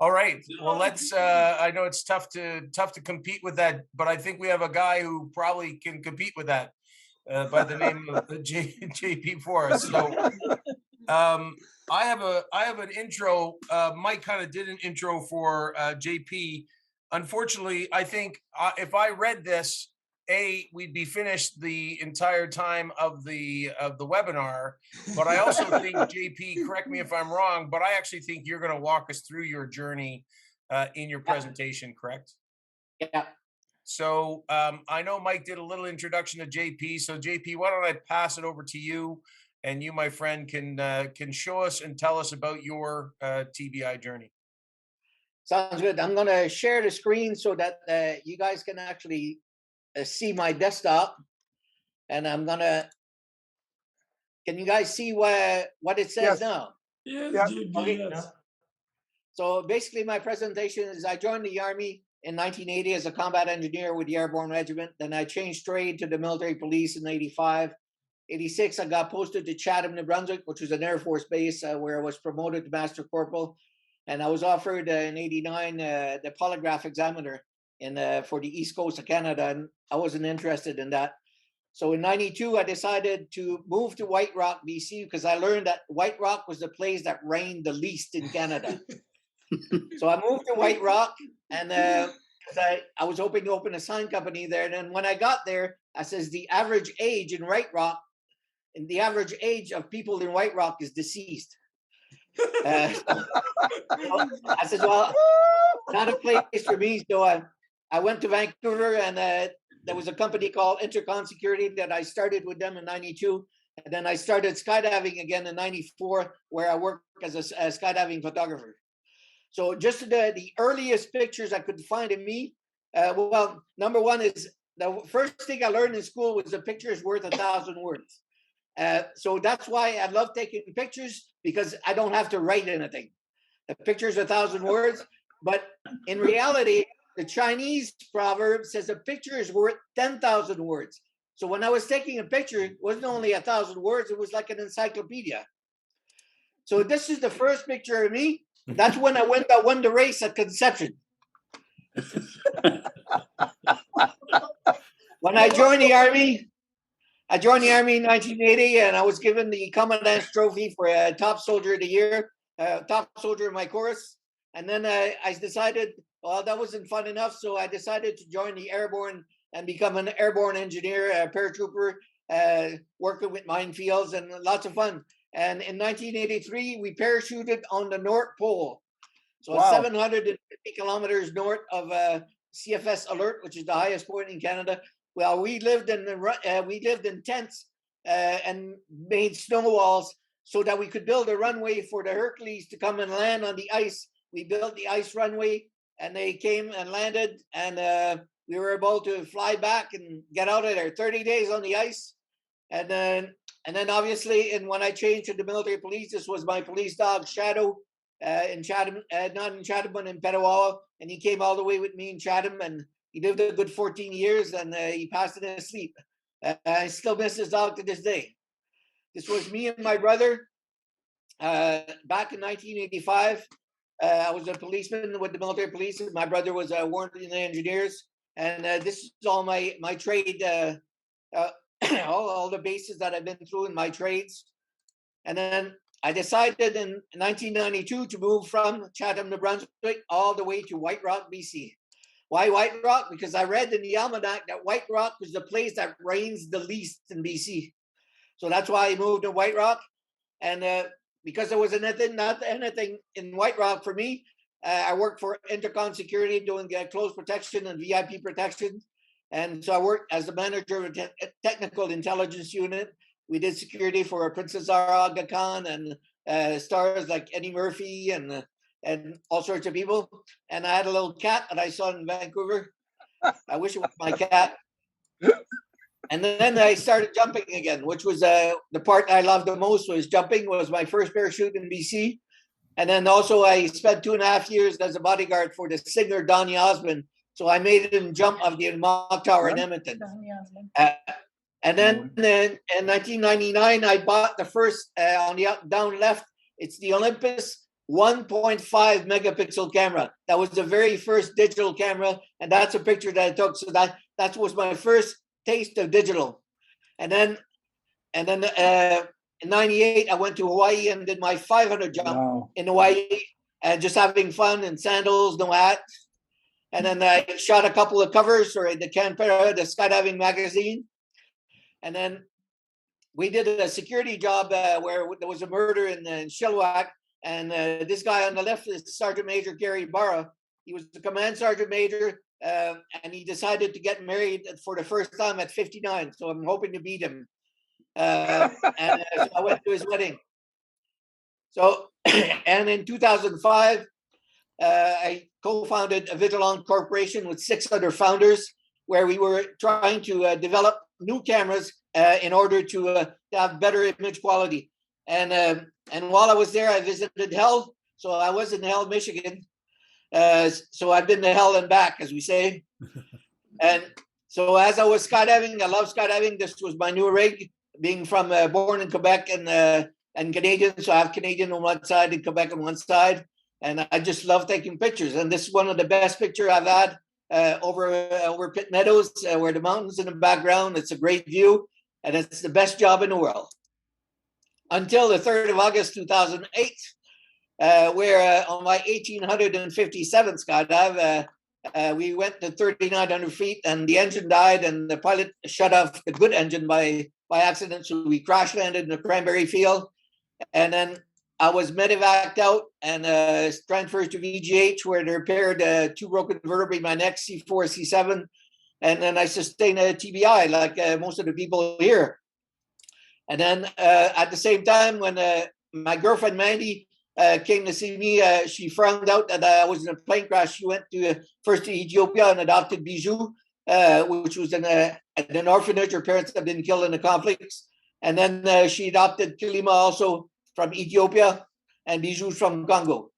All right. Well, let's. I know it's tough to compete with that, but I think we have a guy who probably can compete with that by the name of JP for us. So I have an intro. Mike kind of did an intro for JP. Unfortunately, I think if I read this, we'd be finished the entire time of the webinar. But I also think JP, correct me if I'm wrong, but I actually think you're going to walk us through your journey in your presentation, correct? Yeah. So I know Mike did a little introduction to JP. So JP, why don't I pass it over to you, and you, my friend, can show us and tell us about your TBI journey. Sounds good. I'm going to share the screen so that you guys can actually see my desktop, and I'm going to. Can you guys see what it says now? Yes, Okay. yes. So basically, my presentation is I joined the Army in 1980 as a combat engineer with the Airborne Regiment. Then I changed trade to the military police in 85. 86, I got posted to Chatham, New Brunswick, which was an Air Force base where I was promoted to Master Corporal. And I was offered in 89 the polygraph examiner for the East Coast of Canada, and I wasn't interested in that. So in 92, I decided to move to White Rock, BC, because I learned that White Rock was the place that rained the least in Canada. So I moved to White Rock, and I was hoping to open a sign company there. And then when I got there, I says the average age in White Rock, and the average age of people in White Rock is deceased. I said, well, not a place for me. So I went to Vancouver, and there was a company called Intercon Security that I started with them in 92. And then I started skydiving again in 94, where I worked as a skydiving photographer. So just the earliest pictures I could find of me, well, number one is the first thing I learned in school was a picture is worth 1,000 words. So that's why I love taking pictures, because I don't have to write anything. The picture's 1,000 words, but in reality, the Chinese proverb says a picture is worth 10,000 words. So when I was taking a picture, it wasn't only 1,000 words, it was like an encyclopedia. So this is the first picture of me. That's when I won the race at Conception. When I joined the Army, in 1980, and I was given the Commandant's Trophy for Top Soldier of the Year, Top Soldier of my course. And then I decided, well, that wasn't fun enough, so I decided to join the Airborne and become an airborne engineer, a paratrooper, working with minefields and lots of fun. And in 1983, we parachuted on the North Pole. So wow. 750 kilometers north of CFS Alert, which is the highest point in Canada. Well, we lived in tents and made snow walls so that we could build a runway for the Hercules to come and land on the ice. We built the ice runway, and they came and landed, and we were able to fly back and get out of there. 30 days on the ice, and then obviously, and when I changed to the military police, this was my police dog Shadow in Chatham, not in Chatham, but in Petawawa, and he came all the way with me in Chatham, and he lived a good 14 years, and he passed in his sleep. I still miss his dog to this day. This was me and my brother back in 1985. I was a policeman with the military police. My brother was a warrant in the engineers, and this is all my trade, all the bases that I've been through in my trades. And then I decided in 1992 to move from Chatham, New Brunswick, all the way to White Rock, BC. Why White Rock? Because I read in the almanac that White Rock was the place that rains the least in BC. So that's why I moved to White Rock. And because there was not anything in White Rock for me, I worked for Intercon Security doing close protection and VIP protection. And so I worked as the manager of a technical intelligence unit. We did security for Princess Zara Aga Khan and stars like Eddie Murphy and all sorts of people. And I had a little cat that I saw in Vancouver. I wish it was my cat. And then I started jumping again, which was the part I loved the most. Was jumping was my first parachute in BC. And then also I spent 2.5 years as a bodyguard for the singer Donny Osmond. So I made him jump off the Mock Tower in Edmonton. And then in 1999, I bought the first on the down left. It's the Olympus. 1.5 megapixel camera. That was the very first digital camera, and that's a picture that I took. So that was my first taste of digital. And then in '98, I went to Hawaii and did my 500 jump in Hawaii, and just having fun in sandals, no hat. And then I shot a couple of covers for the Canberra, the skydiving magazine. And then we did a security job where there was a murder in Chilliwack. And this guy on the left is Sergeant Major Gary Barra. He was the command sergeant major, and he decided to get married for the first time at 59. So I'm hoping to beat him. So I went to his wedding. So, and in 2005, I co-founded a Vigilon Corporation with 6 other founders, where we were trying to develop new cameras in order to have better image quality. And while I was there, I visited Hell. So I was in Hell, Michigan. So I've been to Hell and back, as we say. And so as I was skydiving, I love skydiving. This was my new rig, being from born in Quebec and Canadian. So I have Canadian on one side and Quebec on one side. And I just love taking pictures. And this is one of the best pictures I've had over Pitt Meadows, where the mountains in the background. It's a great view, and it's the best job in the world. Until the 3rd of August 2008, where on my 1857 skydive, we went to 3,900 feet, and the engine died, and the pilot shut off the good engine by accident. So we crash landed in the cranberry field, and then I was medevaced out and transferred to VGH, where they repaired 2 broken vertebrae in my neck, C4, C7, and then I sustained a TBI like most of the people here. And then at the same time, when my girlfriend Mandy came to see me, she found out that I was in a plane crash. She went first to Ethiopia and adopted Bijou, which was in an orphanage. Her parents had been killed in the conflicts. And then she adopted Kilima also from Ethiopia, and Bijou from Congo.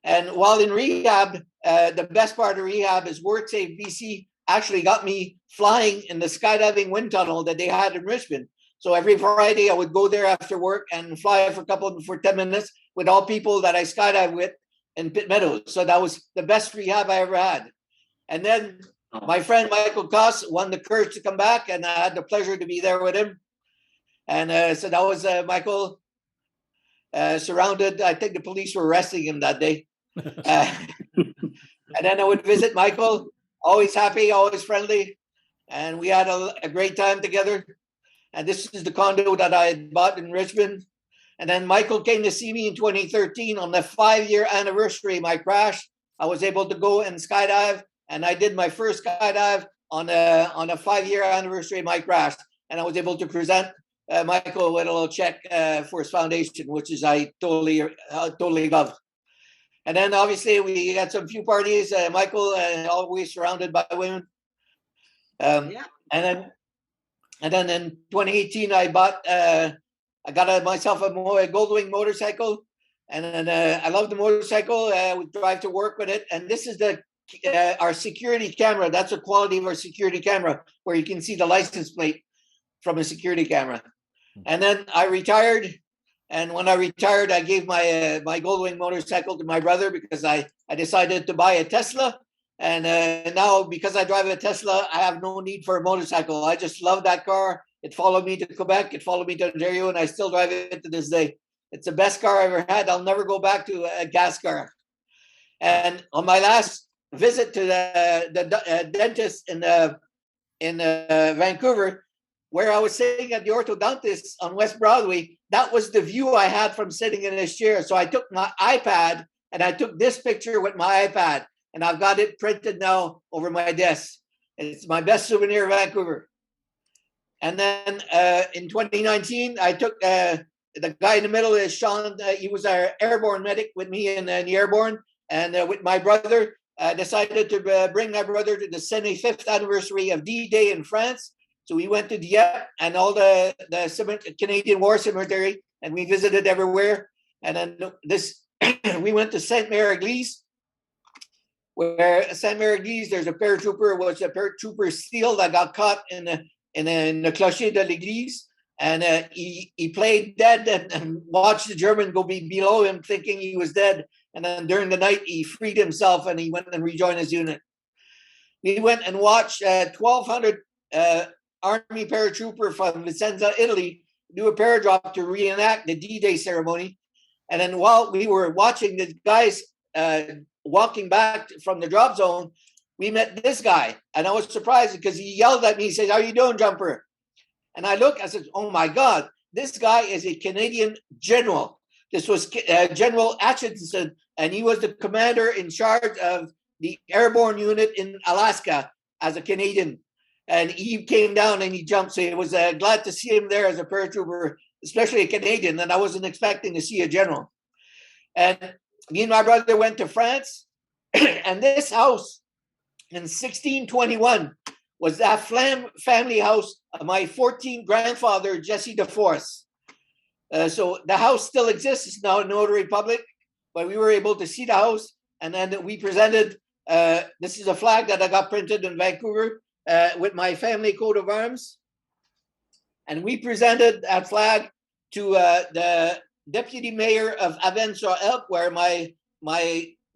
And while in rehab, the best part of rehab is WorkSafe BC actually got me flying in the skydiving wind tunnel that they had in Richmond. So every Friday I would go there after work and fly for 10 minutes with all people that I skydive with in Pitt Meadows. So that was the best rehab I ever had. And then my friend Michael Koss won the courage to come back, and I had the pleasure to be there with him. And so that was Michael. Surrounded, I think the police were arresting him that day. And then I would visit Michael, always happy, always friendly. And we had a great time together. And this is the condo that I had bought in Richmond. And then Michael came to see me in 2013 on the 5-year anniversary of my crash. I was able to go and skydive, and I did my first skydive on a 5-year anniversary of my crash. And I was able to present Michael with a little check for his foundation, which is I totally love. And then obviously we had some few parties. Michael always surrounded by women. Yeah. And then in 2018 I got myself a Goldwing motorcycle, and then I love the motorcycle. We drive to work with it, and this is our security camera. That's the quality of our security camera, where you can see the license plate from a security camera. And then I retired, and when I retired, I gave my Goldwing motorcycle to my brother because I decided to buy a Tesla. And now, because I drive a Tesla, I have no need for a motorcycle. I just love that car. It followed me to Quebec. It followed me to Ontario, and I still drive it to this day. It's the best car I ever had. I'll never go back to a gas car. And on my last visit to the dentist in Vancouver, where I was sitting at the orthodontist on West Broadway, that was the view I had from sitting in his chair. So I took my iPad and I took this picture with my iPad, and I've got it printed now over my desk. It's my best souvenir of Vancouver. And then in 2019, I took the guy in the middle is Sean. He was our airborne medic with me in the airborne, and with my brother, decided to bring my brother to the 75th anniversary of D-Day in France. So we went to Dieppe and all the Canadian War Cemetery, and we visited everywhere. And then we went to Sainte-Mère-Église, where Sainte-Mère-Église, there's a paratrooper, was a paratrooper SEAL that got caught in the clocher de l'église. and he played dead and watched the German go below him, thinking he was dead. And then during the night, he freed himself and he went and rejoined his unit. We went and watched 1,200 Army paratrooper from Vicenza, Italy, do a paradrop to reenact the D-Day ceremony. And then while we were watching the guys walking back from the drop zone, we met this guy. And I was surprised because he yelled at me. He said, "How you doing, Jumper?" And I looked, I said, "Oh my God, this guy is a Canadian general." This was General Atchison, and he was the commander in charge of the airborne unit in Alaska as a Canadian. And he came down and he jumped. So it was glad to see him there as a paratrooper, especially a Canadian. And I wasn't expecting to see a general. And me and my brother went to France. And this house in 1621 was that family house of my 14th grandfather, Jesse DeForest. So the house still exists. It's now a notary public, but we were able to see the house. And then we presented, this is a flag that I got printed in Vancouver with my family coat of arms. And we presented that flag to the deputy mayor of Avennes-sur-Helpe, where my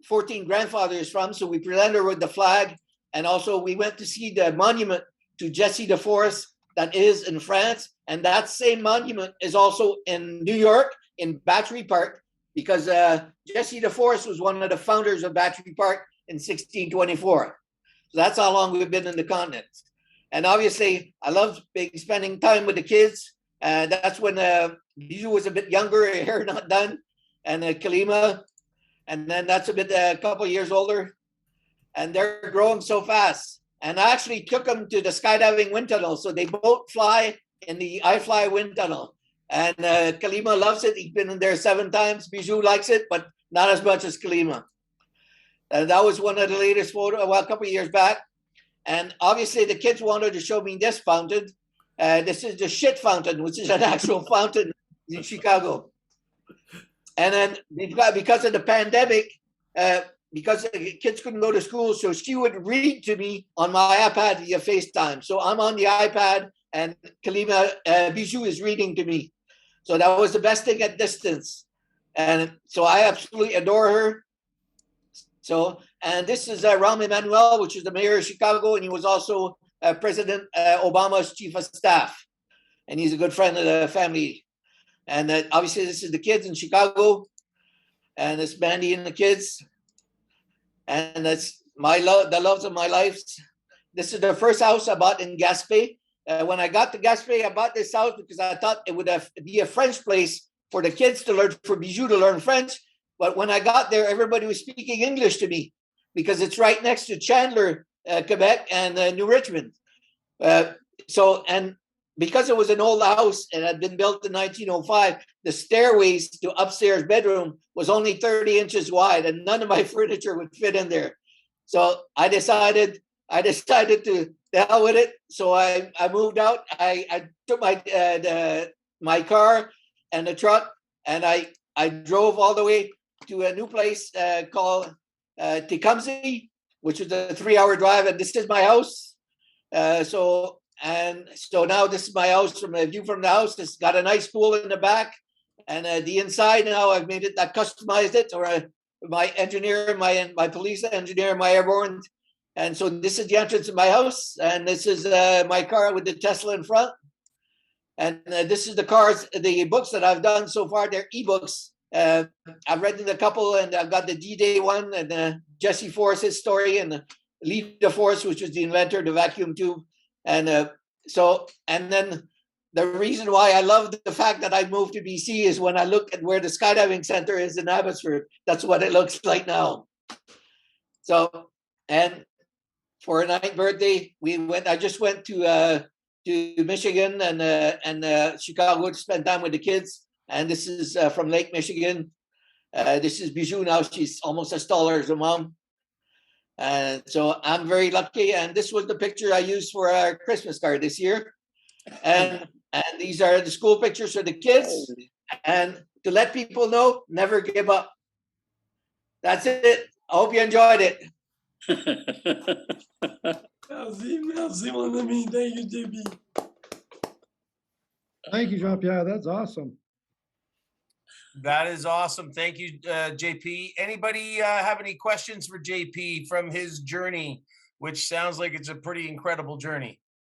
14th grandfather is from. So we presented her with the flag. And also we went to see the monument to Jesse DeForest that is in France. And that same monument is also in New York in Battery Park, because Jesse DeForest was one of the founders of Battery Park in 1624. So that's how long we've been in the continent. And obviously, I love spending time with the kids. That's when Bijou was a bit younger, hair not done, and Kalima. And then that's a couple years older. And they're growing so fast. And I actually took them to the skydiving wind tunnel. So they both fly in the iFly wind tunnel. And Kalima loves it. He's been in there 7 times. Bijou likes it, but not as much as Kalima. That was one of the latest photos, well, a couple of years back. And obviously the kids wanted to show me this fountain. This is the shit fountain, which is an actual fountain in Chicago. And then because of the pandemic, because the kids couldn't go to school, so she would read to me on my iPad via FaceTime. So I'm on the iPad and Kalima Bijou is reading to me. So that was the best thing at distance. And so I absolutely adore her. So, and this is Rahm Emanuel, which is the mayor of Chicago, and he was also President Obama's chief of staff. And he's a good friend of the family. And obviously this is the kids in Chicago, and it's Mandy and the kids. And that's the loves of my life. This is the first house I bought in Gaspé. When I got to Gaspé, I bought this house because I thought it would be a French place for the kids to learn, for Bijou to learn French. But when I got there, everybody was speaking English to me because it's right next to Chandler, Quebec, and New Richmond. And because it was an old house and had been built in 1905, the stairways to upstairs bedroom was only 30 inches wide, and none of my furniture would fit in there. So I decided to the hell with it. So I moved out. I took my car and the truck, and I drove all the way to a new place called Tecumseh, which was a 3-hour drive, and this is my house. So now this is my house from a view from the house. It's got a nice pool in the back, and the inside now I've made it. I customized it, or my engineer, my police engineer, my airborne. And so this is the entrance of my house, and this is my car with the Tesla in front. And this is the books that I've done so far. They're ebooks. I've read a couple, and I've got the D-Day one, and Jesse Forrest's story, and Lee DeForest, which was the inventor of the vacuum tube. And then the reason why I love the fact that I moved to BC is when I look at where the skydiving center is in Abbotsford. That's what it looks like now. So, and for a 9th birthday, I just went to Michigan and Chicago to spend time with the kids. And this is from Lake Michigan. This is Bijou now. She's almost as tall as her mom. So I'm very lucky. And this was the picture I used for our Christmas card this year. And these are the school pictures for the kids. And to let people know, never give up. That's it. I hope you enjoyed it. Merci, mon ami. Thank you, JP. Thank you, Jean-Pierre. That's awesome. That is awesome. Thank you, JP. Anybody have any questions for JP from his journey, which sounds like it's a pretty incredible journey?